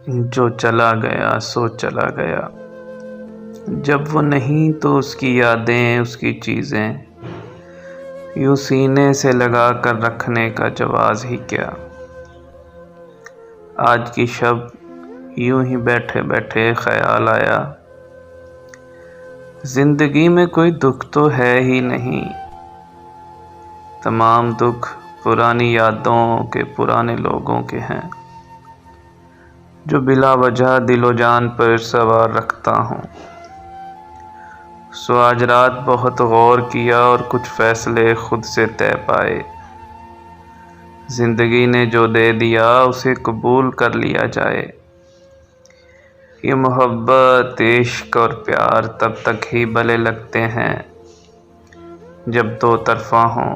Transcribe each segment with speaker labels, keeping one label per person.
Speaker 1: جو چلا گیا سو چلا گیا، جب وہ نہیں تو اس کی یادیں، اس کی چیزیں یوں سینے سے لگا کر رکھنے کا جواز ہی کیا۔ آج کی شب یوں ہی بیٹھے بیٹھے خیال آیا، زندگی میں کوئی دکھ تو ہے ہی نہیں، تمام دکھ پرانی یادوں کے، پرانے لوگوں کے ہیں جو بلا وجہ دل و جان پر سوار رکھتا ہوں۔ سو آج رات بہت غور کیا اور کچھ فیصلے خود سے طے پائے، زندگی نے جو دے دیا اسے قبول کر لیا جائے۔ یہ محبت، عشق اور پیار تب تک ہی بھلے لگتے ہیں جب دو طرفہ ہوں۔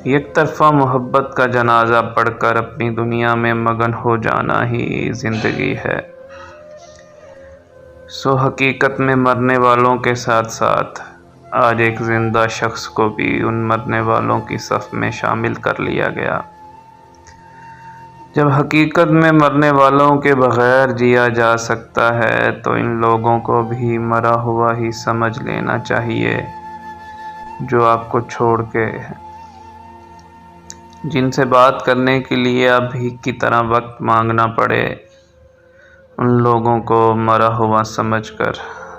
Speaker 1: یک طرفہ محبت کا جنازہ پڑھ کر اپنی دنیا میں مگن ہو جانا ہی زندگی ہے۔ سو حقیقت میں مرنے والوں کے ساتھ ساتھ آج ایک زندہ شخص کو بھی ان مرنے والوں کی صف میں شامل کر لیا گیا۔ جب حقیقت میں مرنے والوں کے بغیر جیا جا سکتا ہے تو ان لوگوں کو بھی مرا ہوا ہی سمجھ لینا چاہیے جو آپ کو چھوڑ کے ہیں، جن سے بات کرنے کے لیے اب بھیک کی طرح وقت مانگنا پڑے، ان لوگوں کو مرا ہوا سمجھ کر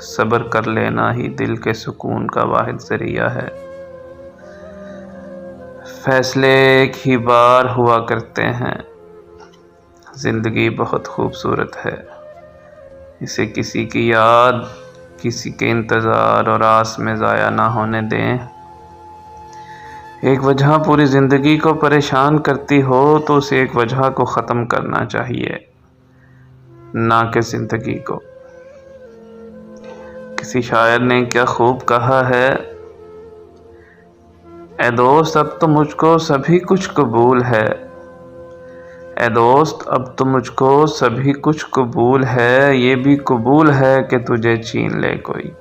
Speaker 1: صبر کر لینا ہی دل کے سکون کا واحد ذریعہ ہے۔ فیصلے ایک ہی بار ہوا کرتے ہیں، زندگی بہت خوبصورت ہے، اسے کسی کی یاد، کسی کے انتظار اور آس میں ضائع نہ ہونے دیں۔ ایک وجہ پوری زندگی کو پریشان کرتی ہو تو اس ایک وجہ کو ختم کرنا چاہیے، نہ کہ زندگی کو۔ کسی شاعر نے کیا خوب کہا ہے، اے دوست اب تو مجھ کو سبھی کچھ قبول ہے، اے دوست اب تو مجھ کو سبھی کچھ قبول ہے، یہ بھی قبول ہے کہ تجھے چھین لے کوئی۔